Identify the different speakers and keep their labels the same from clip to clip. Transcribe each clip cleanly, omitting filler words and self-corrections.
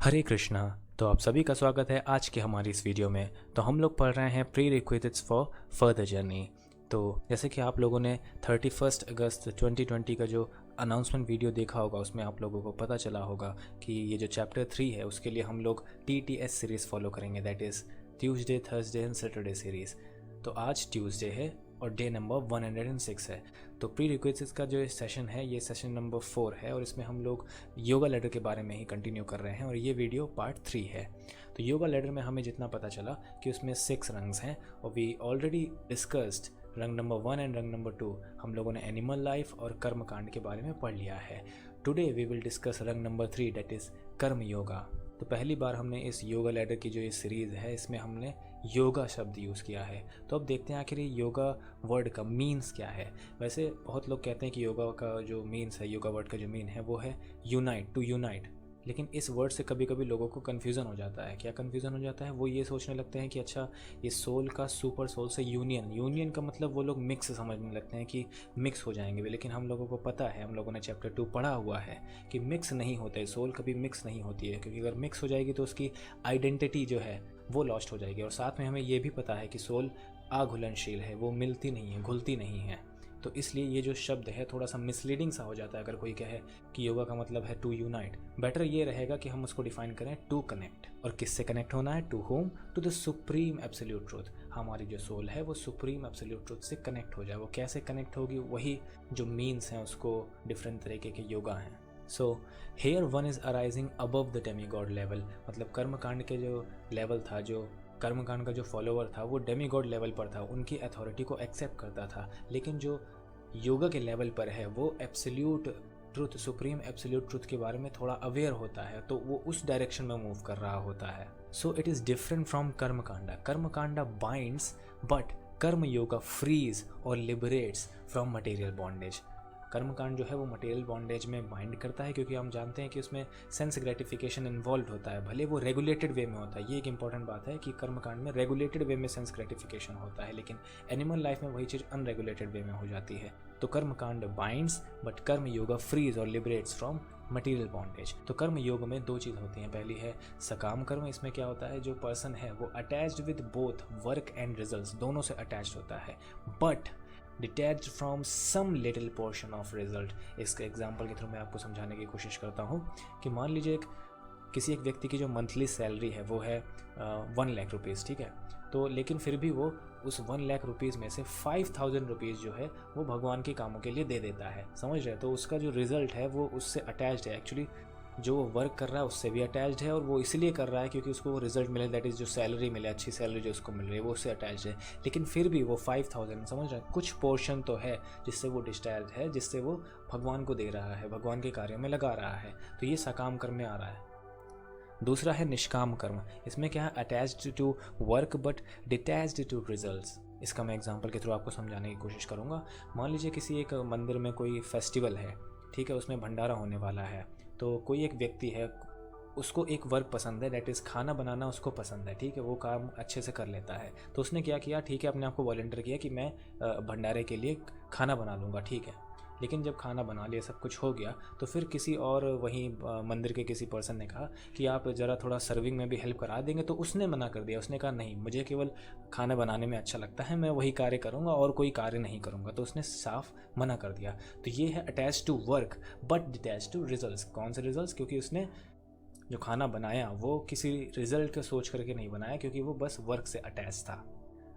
Speaker 1: हरे कृष्णा। तो आप सभी का स्वागत है आज की हमारी इस वीडियो में। तो हम लोग पढ़ रहे हैं pre requisites for further journey. तो जैसे कि आप लोगों ने 31 अगस्त 2020 का जो अनाउंसमेंट वीडियो देखा होगा, उसमें आप लोगों को पता चला होगा कि ये जो चैप्टर 3 है उसके लिए हम लोग TTS सीरीज़ फॉलो करेंगे, that is Tuesday, Thursday and Saturday series. तो आज ट्यूसडे है और डे नंबर 106 है। तो प्री रिक्विजिट्स का जो सेशन है ये सेशन नंबर 4 है और इसमें हम लोग योगा लेडर के बारे में ही कंटिन्यू कर रहे हैं और ये वीडियो पार्ट 3 है। तो योगा लेडर में हमें जितना पता चला कि उसमें 6 रंग्स हैं और वी ऑलरेडी डिस्कस्ड रंग नंबर 1 एंड रंग नंबर 2। हम लोगों ने एनिमल लाइफ और कर्म कांड के बारे में पढ़ लिया है। टुडे वी विल डिस्कस रंग नंबर 3, दैट इज़ कर्म योगा। तो पहली बार हमने इस योगा लेडर की जो ये सीरीज़ है इसमें हमने योगा शब्द यूज़ किया है। तो अब देखते हैं आखिर ये योगा वर्ड का मीन्स क्या है। वैसे बहुत लोग कहते हैं कि योगा का जो मीन्स है, योगा वर्ड का जो मीन है वो है यूनाइट, टू यूनाइट। लेकिन इस वर्ड से कभी कभी लोगों को कन्फ्यूज़न हो जाता है। क्या कन्फ्यूज़न हो जाता है? वो ये सोचने लगते हैं कि अच्छा ये सोल का सुपर सोल से यूनियन का मतलब वो लोग मिक्स समझने लगते हैं कि मिक्स हो जाएंगे भी। लेकिन हम लोगों को पता है, हम लोगों ने चैप्टर 2 पढ़ा हुआ है कि मिक्स नहीं होते, सोल कभी मिक्स नहीं होती है, क्योंकि अगर मिक्स हो जाएगी तो उसकी आइडेंटिटी जो है वो लॉस्ट हो जाएगी। और साथ में हमें ये भी पता है कि सोल अघुलनशील है, वो मिलती नहीं है, घुलती नहीं है। तो इसलिए ये जो शब्द है थोड़ा सा मिसलीडिंग सा हो जाता है अगर कोई कहे कि योगा का मतलब है टू यूनाइट। बेटर ये रहेगा कि हम उसको डिफाइन करें टू कनेक्ट। और किससे कनेक्ट होना है? To home? To the supreme absolute truth. हमारी जो सोल है वो सुप्रीम एब्सोल्यूट ट्रूथ से कनेक्ट हो जाए। वो कैसे कनेक्ट होगी? वही जो मीन्स हैं उसको डिफरेंट तरीके के योगा हैं। So here one is arising above the demigod level. मतलब कर्मकांड के जो लेवल था, जो कर्मकांड का जो फॉलोवर था वो डेमीगॉड लेवल पर था, उनकी अथॉरिटी को एक्सेप्ट करता था। लेकिन जो योगा के लेवल पर है वो absolute truth, supreme absolute truth के बारे में थोड़ा अवेयर होता है, तो वो उस डायरेक्शन में मूव कर रहा होता है। So it is different from karmakanda. Karmakanda binds but karma yoga frees और लिबरेट्स फ्रॉम मटेरियल बॉन्डेज। कर्मकांड जो है वो मटेरियल बॉन्डेज में बाइंड करता है, क्योंकि हम जानते हैं कि उसमें सेंस ग्रेटिफिकेशन इन्वॉल्व होता है, भले वो रेगुलेटेड वे में होता है। ये एक इंपॉर्टेंट बात है कि कर्मकांड में रेगुलेटेड वे में सेंस ग्रेटिफिकेशन होता है, लेकिन एनिमल लाइफ में वही चीज़ अनरेगुलेटेड वे में हो जाती है। तो कर्मकांड binds but karma yoga frees और लिबरेट्स फ्रॉम मटेरियल बॉन्डेज। तो कर्म योग में दो चीज़ होती हैं। पहली है सकाम कर्म। इसमें क्या होता है, जो पर्सन है वो attached with both work and results, दोनों से अटैच्ड होता है, but detached from some little portion of result. इसके एग्जाम्पल के थ्रू मैं आपको समझाने की कोशिश करता हूँ कि मान लीजिए किसी एक व्यक्ति की जो मंथली सैलरी है वो है 1 लाख रुपीज़, ठीक है। तो लेकिन फिर भी वो उस 1 लाख रुपीज़ में से 5000 रुपीज़ जो है वो भगवान के कामों के लिए दे देता है, समझ रहे? तो उसका जो रिजल्ट है वो उससे अटैच्ड है। एक्चुअली जो वर्क कर रहा है उससे भी अटैच्ड है और वो इसलिए कर रहा है क्योंकि उसको वो रिजल्ट मिले, दैट इज़ जो सैलरी मिले, अच्छी सैलरी जो उसको मिल रही है वो उससे अटैच्ड है। लेकिन फिर भी वो 5000, समझ रहे हैं, कुछ पोर्शन तो है जिससे वो डिस्चार्ज है, जिससे वो भगवान को दे रहा है, भगवान के कार्यों में लगा रहा है। तो ये सकाम कर्म में आ रहा है। दूसरा है निष्काम कर्म। इसमें क्या है, attached to work but detached to results. इसका मैं एग्जांपल के थ्रू आपको समझाने की कोशिश करूँगा। मान लीजिए किसी एक मंदिर में कोई फेस्टिवल है, ठीक है, उसमें भंडारा होने वाला है। तो कोई एक व्यक्ति है, उसको एक वर्क पसंद है, दैट इज़ खाना बनाना उसको पसंद है, ठीक है, वो काम अच्छे से कर लेता है। तो उसने क्या किया, ठीक है, अपने आप को वॉलंटियर किया कि मैं भंडारे के लिए खाना बना लूँगा, ठीक है। लेकिन जब खाना बना लिया, सब कुछ हो गया, तो फिर किसी और वहीं मंदिर के किसी पर्सन ने कहा कि आप ज़रा थोड़ा सर्विंग में भी हेल्प करा देंगे। तो उसने मना कर दिया, उसने कहा नहीं, मुझे केवल खाना बनाने में अच्छा लगता है, मैं वही कार्य करूँगा और कोई कार्य नहीं करूँगा। तो उसने साफ मना कर दिया। तो ये है attach to work but detach to results. कौन से रिजल्ट्स? क्योंकि उसने जो खाना बनाया वो किसी रिजल्ट का सोच करके नहीं बनाया, क्योंकि वो बस वर्क से अटैच था।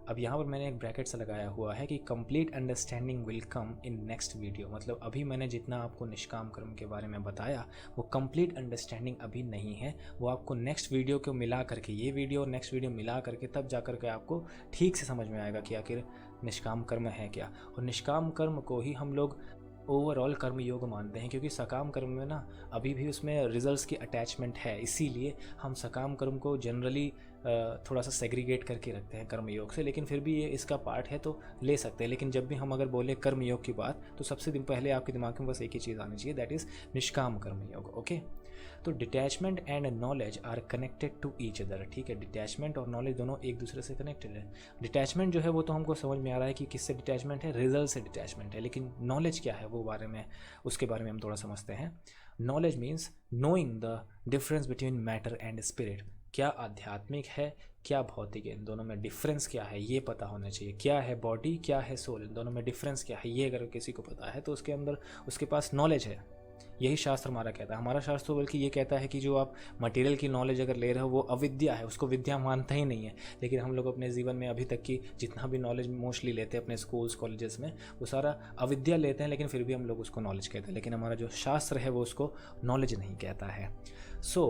Speaker 1: अब यहाँ पर मैंने एक ब्रैकेट सा लगाया हुआ है कि complete understanding will come in next video. मतलब अभी मैंने जितना आपको निष्काम कर्म के बारे में बताया वो कंप्लीट अंडरस्टैंडिंग अभी नहीं है, वो आपको नेक्स्ट वीडियो को मिला करके, ये वीडियो और नेक्स्ट वीडियो मिला करके तब जा करके आपको ठीक से समझ में आएगा कि आखिर निष्काम कर्म है क्या। और निष्काम कर्म को ही हम लोग ओवरऑल कर्म योग मानते हैं, क्योंकि सकाम कर्म में ना अभी भी उसमें रिजल्ट्स की अटैचमेंट है। इसीलिए हम सकाम कर्म को जनरली थोड़ा सा सेग्रीगेट करके रखते हैं कर्म योग से। लेकिन फिर भी ये इसका पार्ट है तो ले सकते हैं। लेकिन जब भी हम अगर बोले कर्म योग की बात, तो सबसे पहले आपके दिमाग में बस एक ही चीज़ आनी चाहिए, दैट इज़ निष्काम कर्म योग। ओके, तो detachment and knowledge are connected to each other, ठीक है। डिटैचमेंट और नॉलेज दोनों एक दूसरे से कनेक्टेड है। डिटैचमेंट जो है वो तो हमको समझ में आ रहा है कि किससे डिटैचमेंट है, रिजल्ट से डिटैचमेंट है, लेकिन नॉलेज क्या है वो उसके बारे में हम थोड़ा समझते हैं। Knowledge means knowing the difference between matter and spirit. क्या आध्यात्मिक है, क्या भौतिक है, इन दोनों में डिफरेंस क्या है ये पता होना चाहिए। क्या है बॉडी, क्या है सोल, इन दोनों में डिफरेंस क्या है ये अगर किसी को पता है तो उसके अंदर उसके पास नॉलेज है। यही शास्त्र हमारा कहता है। हमारा शास्त्र बल्कि ये कहता है कि जो आप मटेरियल की नॉलेज अगर ले रहे हो वो अविद्या है, उसको विद्या मानता ही नहीं है। लेकिन हम लोग अपने जीवन में अभी तक की जितना भी नॉलेज मोस्टली लेते हैं अपने स्कूल्स कॉलेजेस में, वो सारा अविद्या लेते हैं, लेकिन फिर भी हम लोग उसको नॉलेज कहते हैं। लेकिन हमारा जो शास्त्र है वो उसको नॉलेज नहीं कहता है। So,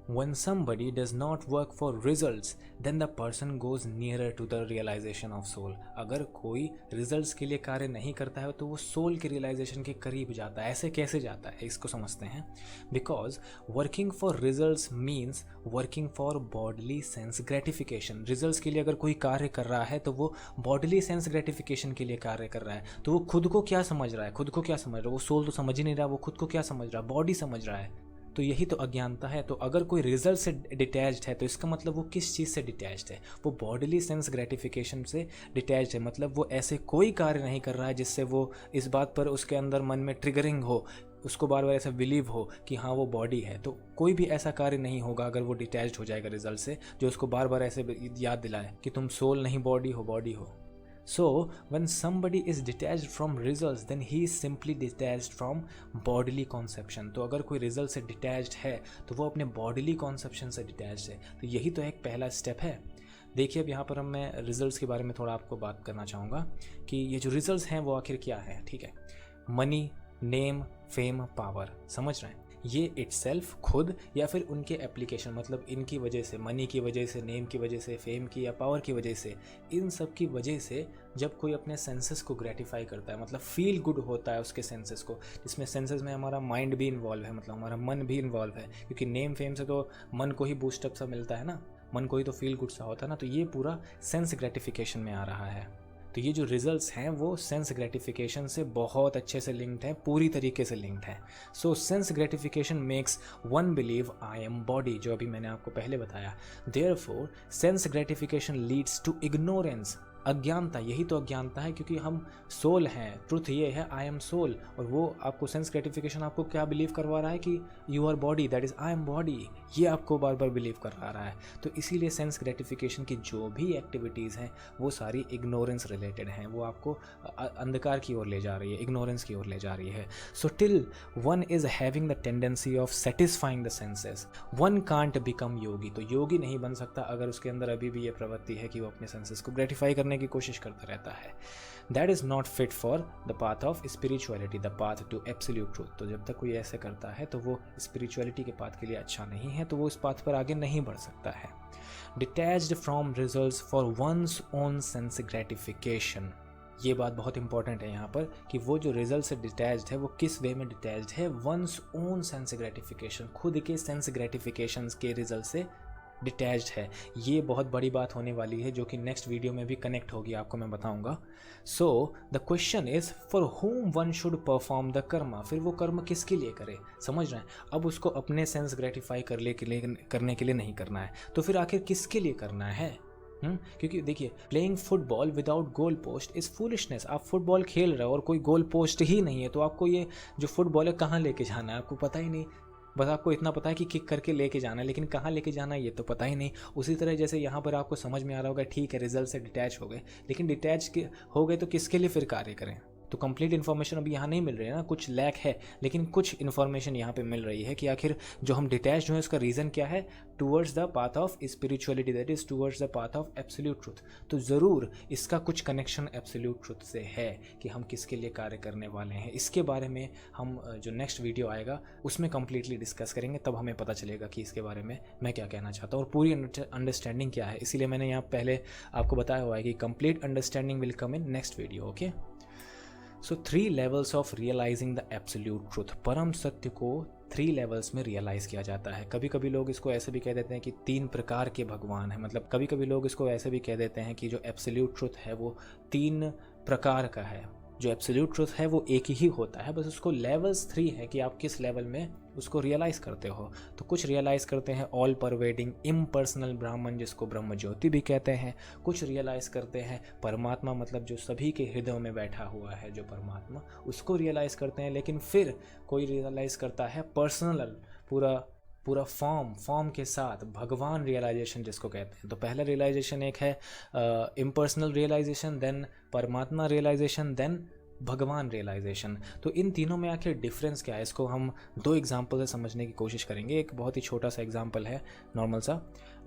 Speaker 1: when somebody does not work for results, then the person goes nearer to the realization of soul. अगर कोई रिजल्ट्स के लिए कार्य नहीं करता है तो वो सोल के रियलाइजेशन के करीब जाता है। ऐसे कैसे जाता है इसको समझते हैं। Because working for results means working for bodily sense gratification. Results के लिए अगर कोई कार्य कर रहा है तो वो बॉडली सेंस ग्रेटिफिकेशन के लिए कार्य कर रहा है। तो वो खुद को क्या समझ रहा है, खुद को क्या समझ रहा है, वो सोल तो समझ ही नहीं रहा, वो खुद को क्या समझ रहा है, बॉडी समझ रहा है। तो यही तो अज्ञानता है। तो अगर कोई रिजल्ट से डिटैच्ड है तो इसका मतलब वो किस चीज़ से डिटैच्ड है, वो बॉडीली सेंस ग्रेटिफिकेशन से डिटैच्ड है। मतलब वो ऐसे कोई कार्य नहीं कर रहा है जिससे वो इस बात पर उसके अंदर मन में ट्रिगरिंग हो, उसको बार बार ऐसा बिलीव हो कि हाँ वो बॉडी है। तो कोई भी ऐसा कार्य नहीं होगा अगर वो डिटैच्ड हो जाएगा रिजल्ट से, जो उसको बार बार ऐसे याद दिलाए कि तुम सोल नहीं बॉडी हो, बॉडी हो। So, when somebody is detached from results, then he is simply detached from bodily conception. तो अगर कोई रिजल्ट से डिटैच्ड है तो वो अपने बॉडीली कॉन्सेप्शन से डिटैच्ड है। तो यही तो एक पहला स्टेप है। देखिए अब यहाँ पर मैं रिजल्ट्स के बारे में थोड़ा आपको बात करना चाहूँगा कि ये जो रिजल्ट्स हैं वो आखिर क्या है, ठीक है। मनी, नेम, फेम, पावर, समझ रहे हैं। ये इटसेल्फ खुद या फिर उनके एप्लीकेशन, मतलब इनकी वजह से, मनी की वजह से, नेम की वजह से, फेम की या पावर की वजह से, इन सब की वजह से जब कोई अपने सेंसेस को ग्रेटिफाई करता है, मतलब फील गुड होता है उसके सेंसेस को, जिसमें सेंसेस में हमारा माइंड भी इन्वॉल्व है, मतलब हमारा मन भी इन्वॉल्व है, क्योंकि नेम फेम से तो मन को ही बूस्टअप सा मिलता है ना, मन को ही तो फील गुड सा होता है ना। तो ये पूरा सेंस ग्रेटिफिकेशन में आ रहा है। तो ये जो रिजल्ट्स हैं वो सेंस ग्रेटिफिकेशन से बहुत अच्छे से लिंक्ड हैं, पूरी तरीके से लिंक्ड हैं। So sense gratification makes one believe I am body, जो अभी मैंने आपको पहले बताया। Therefore sense gratification leads to ignorance, अज्ञानता। यही तो अज्ञानता है, क्योंकि हम सोल हैं, ट्रुथ ये है आई एम सोल, और वो आपको सेंस ग्रेटिफिकेशन आपको क्या बिलीव करवा रहा है कि you our body, that is I am body, ये आपको बार बार बिलीव करवा रहा है। तो इसीलिए सेंस ग्रेटिफिकेशन की जो भी एक्टिविटीज़ हैं वो सारी इग्नोरेंस रिलेटेड हैं, वो आपको अंधकार की ओर ले जा रही है, इग्नोरेंस की ओर ले जा रही है। So till one is having the tendency of satisfying the senses, one can't become yogi. तो योगी नहीं बन सकता अगर उसके अंदर अभी भी ये प्रवृत्ति है कि वो अपने सेंसेस को ग्रेटिफाई करने की कोशिश करता रहता है। That is not fit for the path of spirituality, the path to absolute truth. तो जब तक कोई ऐसे करता है तो वो स्पिरिचुअलिटी के पाथ के लिए अच्छा नहीं है, तो वो इस पाथ पर आगे नहीं बढ़ सकता है। Detached from results for one's own sense gratification, ये बात बहुत इंपॉर्टेंट है यहाँ पर कि वो जो रिजल्ट से डिटैच्ड है वो किस वे में डिटैच्ड है, वंस ओन सेंस ग्रेटिफिकेशन, खुद के सेंस ग्रेटिफिकेशन के रिजल्ट से डिटैच्ड है। ये बहुत बड़ी बात होने वाली है जो कि नेक्स्ट वीडियो में भी कनेक्ट होगी, आपको मैं बताऊंगा। So the question is for home one should perform the Karma, फिर वो कर्म किसके लिए करे, समझ रहे हैं। अब उसको अपने सेंस ग्रेटिफाई करने के लिए नहीं करना है, तो फिर आखिर किसके लिए करना है। क्योंकि देखिए playing football without goal post is foolishness. आप फुटबॉल खेल रहे हो और कोई गोल पोस्ट ही नहीं है, तो आपको ये जो फुटबॉल है कहाँ लेके जाना है आपको पता ही नहीं। बस आपको इतना पता है कि किक करके लेके जाना है, लेकिन कहाँ लेके जाना है ये तो पता ही नहीं। उसी तरह जैसे यहाँ पर आपको समझ में आ रहा होगा, ठीक है रिजल्ट से डिटैच हो गए, लेकिन डिटैच हो गए तो किसके लिए फिर कार्य करें। तो कंप्लीट इन्फॉर्मेशन अभी यहाँ नहीं मिल रही है ना, कुछ लैक है, लेकिन कुछ इन्फॉर्मेशन यहाँ पे मिल रही है कि आखिर जो हम डिटैच हुए उसका रीज़न क्या है, towards the path of spirituality, that is towards the path of absolute truth. तो ज़रूर इसका कुछ कनेक्शन एब्सोल्यूट ट्रूथ से है कि हम किसके लिए कार्य करने वाले हैं। इसके बारे में हम जो नेक्स्ट वीडियो आएगा उसमें कम्प्लीटली डिस्कस करेंगे, तब हमें पता चलेगा कि इसके बारे में मैं क्या कहना चाहता हूँ और पूरी अंडरस्टैंडिंग क्या है। इसीलिए मैंने यहाँ पहले आपको बताया हुआ है कि complete understanding will come in next video, okay. So 3 levels of realising the absolute truth, परम सत्य को 3 लेवल्स में रियलाइज़ किया जाता है। कभी कभी लोग इसको ऐसे भी कह देते हैं कि 3 प्रकार के भगवान हैं, मतलब कभी कभी लोग इसको ऐसे भी कह देते हैं कि जो एब्सोल्यूट ट्रूथ है वो 3 प्रकार का है। जो एब्सोल्यूट ट्रूथ है वो एक ही होता है, बस उसको लेवल्स 3 है कि आप किस लेवल में उसको रियलाइज़ करते हो। तो कुछ रियलाइज़ करते हैं ऑल परवेडिंग इम्पर्सनल ब्राह्मण, जिसको ब्रह्म ज्योति भी कहते हैं। कुछ रियलाइज़ करते हैं परमात्मा, मतलब जो सभी के हृदयों में बैठा हुआ है जो परमात्मा, उसको रियलाइज़ करते हैं। लेकिन फिर कोई रियलाइज़ करता है पर्सनल, पूरा फॉर्म के साथ भगवान रियलाइजेशन जिसको कहते हैं। तो पहला रियलाइजेशन एक है इम्पर्सनल रियलाइजेशन, देन परमात्मा रियलाइजेशन, देन भगवान रियलाइजेशन। तो इन तीनों में आखिर डिफरेंस क्या है, इसको हम दो एग्जांपल से समझने की कोशिश करेंगे। एक बहुत ही छोटा सा एग्जांपल है, नॉर्मल सा,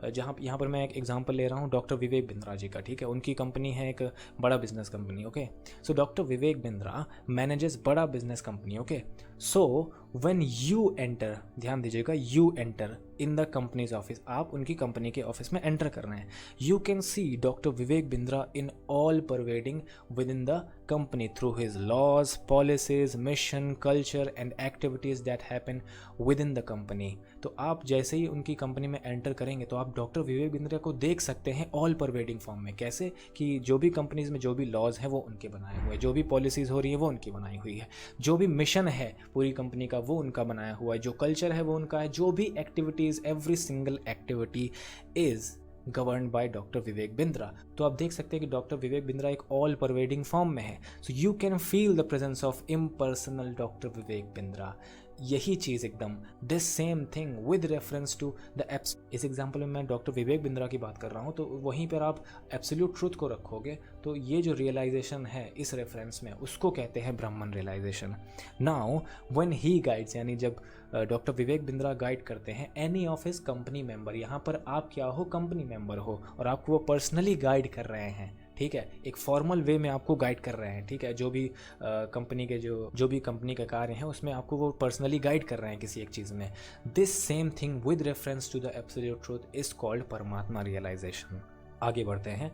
Speaker 1: जहाँ यहाँ पर मैं एक एग्जांपल ले रहा हूँ डॉक्टर विवेक बिंद्रा जी का, ठीक है। उनकी कंपनी है एक बड़ा business company, okay. So doctor Vivek Bindra manages बड़ा business company, okay. So when you enter, ध्यान दीजिएगा, you enter in the company's office, आप उनकी कंपनी के ऑफिस में एंटर कर रहे हैं। You can see doctor Vivek Bindra in all pervading with in the company through his laws, policies, mission, culture and activities that happen within the company। तो आप जैसे ही उनकी कंपनी में एंटर करेंगे तो आप डॉक्टर विवेक बिंद्रा को देख सकते हैं ऑल परवेडिंग फॉर्म में। कैसे कि जो भी कंपनीज में जो भी लॉज हैं वो उनके बनाए हुए हैं, जो भी पॉलिसीज़ हो रही है वो उनकी बनाई हुई है, जो भी मिशन है पूरी कंपनी का वो उनका बनाया हुआ है, जो कल्चर है वो उनका है, जो भी activities, every single activity is governed by doctor Vivek Bindra. तो आप देख सकते हैं कि डॉक्टर विवेक बिंद्रा एक ऑल परवेडिंग फॉर्म में है। So you can feel the presence of impersonal doctor Vivek Bindra. यही चीज़ एकदम this same thing with reference to the apps. इस एग्जाम्पल में मैं डॉक्टर विवेक बिंद्रा की बात कर रहा हूँ, तो वहीं पर आप एब्सोल्यूट ट्रूथ को रखोगे तो ये जो रियलाइजेशन है इस रेफरेंस में उसको कहते हैं ब्राह्मण realisation. Now when he guides, यानी जब डॉक्टर विवेक बिंद्रा गाइड करते हैं any of his company member, यहाँ पर आप क्या हो, कंपनी मेंबर हो और आपको वो पर्सनली गाइड कर रहे हैं, ठीक है, एक फॉर्मल वे में आपको गाइड कर रहे हैं, ठीक है। जो भी कंपनी के जो भी कंपनी के कार्य हैं उसमें आपको वो पर्सनली गाइड कर रहे हैं किसी एक चीज़ में। This same thing with reference to the absolute truth is called परमात्मा रियलाइजेशन। आगे बढ़ते हैं।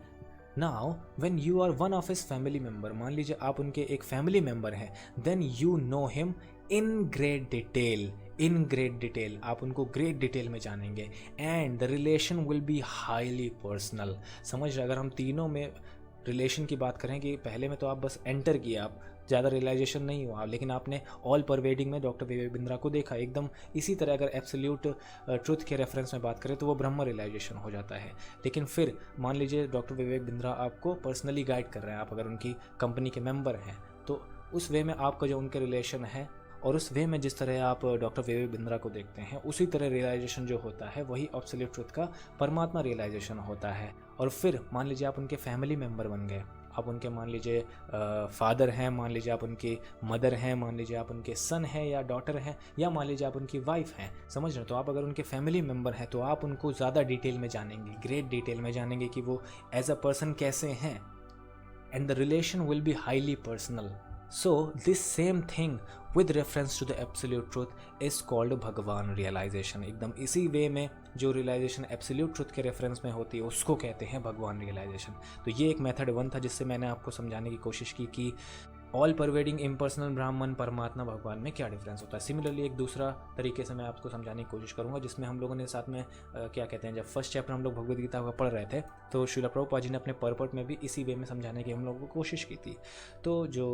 Speaker 1: Now when you are one of his family member, मान लीजिए आप उनके एक फैमिली मेंबर हैं, then you know him in great detail. In great detail, आप उनको ग्रेट डिटेल में जानेंगे and the relation will be highly personal. समझ रहे, अगर हम तीनों में रिलेशन की बात करें कि पहले में तो आप बस एंटर किए, आप ज़्यादा रियलाइजेशन नहीं हुआ, लेकिन आपने ऑल परवेडिंग में डॉक्टर विवेक बिंद्रा को देखा एकदम इसी तरह। अगर एब्सोल्यूट ट्रुथ के रेफरेंस में बात करें तो वो ब्रह्म रियलाइजेशन हो जाता है। लेकिन फिर मान लीजिए डॉक्टर विवेक बिंद्रा आपको पर्सनली गाइड कर रहे हैं, आप अगर उनकी कंपनी के मेंबर हैं, तो उस वे में आपका जो उनके रिलेशन है और उस वे में जिस तरह आप डॉक्टर विवेक बिंद्रा को देखते हैं उसी तरह रियलाइजेशन जो होता है वही एब्सोल्यूट ट्रुथ का परमात्मा रियलाइजेशन होता है। और फिर मान लीजिए आप उनके फैमिली मेंबर बन गए, आप उनके मान लीजिए फादर हैं, मान लीजिए आप उनकी मदर हैं, मान लीजिए आप उनके सन हैं या डॉटर हैं, या मान लीजिए आप उनकी वाइफ हैं, समझ रहे हो। तो आप अगर उनके फैमिली मेंबर हैं तो आप उनको ज़्यादा डिटेल में जानेंगे, ग्रेट डिटेल में जानेंगे कि वो एज अ पर्सन कैसे हैं, and the relation will be highly personal. So this same thing with reference to the absolute truth is called भगवान रियलाइजेशन। एकदम इसी वे में जो रियलाइजेशन एब्सोल्यूट ट्रुथ के रेफरेंस में होती है उसको कहते हैं भगवान रियलाइजेशन। तो ये एक मेथड 1 था जिससे मैंने आपको समझाने की कोशिश की कि ऑल परवेडिंग इम्पर्सनल ब्राह्मण परमात्मा भगवान में क्या डिफरेंस होता है। सिमिलरली एक दूसरा तरीके से मैं आपको समझाने की कोशिश करूंगा जिसमें हम लोगों ने साथ में क्या कहते हैं, जब फर्स्ट चैप्टर हम लोग भगवद गीता का पढ़ रहे थे तो श्रील प्रभुपाद जी ने अपने पर्पट में भी इसी वे में समझाने की हम लोगों को कोशिश की थी। तो जो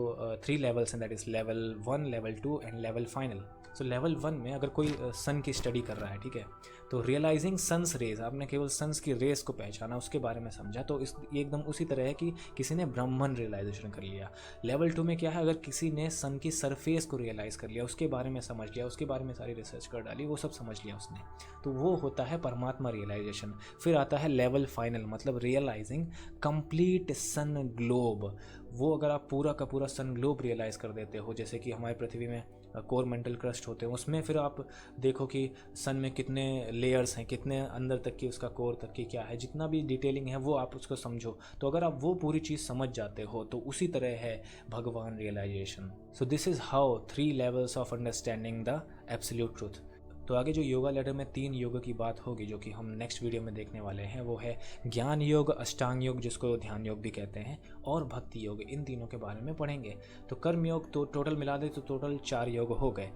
Speaker 1: 3 लेवल्स हैं, that is level 1, level 2 and level final. So level 1 में अगर कोई सन की स्टडी कर रहा है, ठीक है, तो रियलाइजिंग सन्स रेज, आपने केवल सन्स की रेस को पहचाना, उसके बारे में समझा, तो ये एकदम उसी तरह है कि किसी ने ब्राह्मण रियलाइजेशन कर लिया। लेवल 2 में क्या है, अगर किसी ने सन की सरफेस को रियलाइज़ कर लिया, उसके बारे में समझ लिया, उसके बारे में सारी रिसर्च कर डाली, वो सब समझ लिया उसने, तो वो होता है परमात्मा रियलाइजेशन। फिर आता है लेवल फाइनल, मतलब रियलाइजिंग कंप्लीट सन ग्लोब। वो अगर आप पूरा का पूरा सन ग्लोब रियलाइज़ कर देते हो, जैसे कि हमारी पृथ्वी में कोर मेंटल क्रस्ट होते हैं, उसमें फिर आप देखो कि सन में कितने लेयर्स हैं, कितने अंदर तक की उसका कोर तक की क्या है, जितना भी डिटेलिंग है वो आप उसको समझो। तो अगर आप वो पूरी चीज़ समझ जाते हो तो उसी तरह है भगवान realisation. So this is how 3 levels of understanding the absolute truth. तो आगे जो योगा लेटर में 3 योग की बात होगी जो कि हम नेक्स्ट वीडियो में देखने वाले हैं, वो है ज्ञान योग, अष्टांग योग जिसको ध्यान योग भी कहते हैं, और भक्ति योग। इन तीनों के बारे में पढ़ेंगे। तो कर्म योग तो टोटल मिला दे तो टोटल 4 योग हो गए।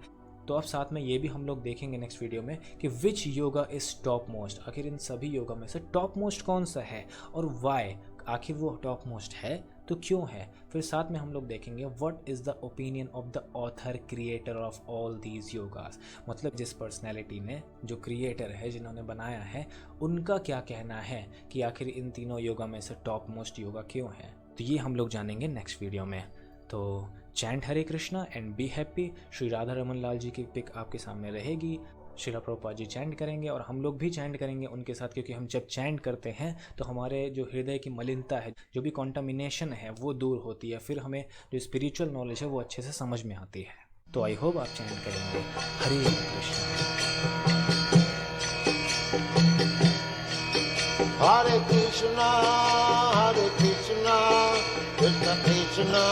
Speaker 1: तो अब साथ में ये भी हम लोग देखेंगे नेक्स्ट वीडियो में कि विच योगा इज टॉप मोस्ट, आखिर इन सभी योगा में से टॉप मोस्ट कौन सा है और वाई, आखिर वो टॉप मोस्ट है तो क्यों है, फिर साथ में हम लोग देखेंगे what is the opinion of the author creator of all these yogas, मतलब जिस पर्सनैलिटी ने, जो क्रिएटर है, जिन्होंने बनाया है, उनका क्या कहना है कि आखिर इन तीनों योगा में से टॉप मोस्ट योगा क्यों है। तो ये हम लोग जानेंगे नेक्स्ट वीडियो में। तो chant Hare Krishna and be happy. Shri Radha Raman Lal ji की पिक आपके सामने रहेगी, श्रीला प्रभुपाद जी चैंट करेंगे और हम लोग भी चैंट करेंगे उनके साथ, क्योंकि हम जब चैंट करते हैं तो हमारे जो हृदय की मलिनता है, जो भी कॉन्टामिनेशन है, वो दूर होती है, फिर हमें जो स्पिरिचुअल नॉलेज है वो अच्छे से समझ में आती है। तो आई होप आप चैंट करेंगे। हरे Krishna.
Speaker 2: Hare Krishna, Krishna Krishna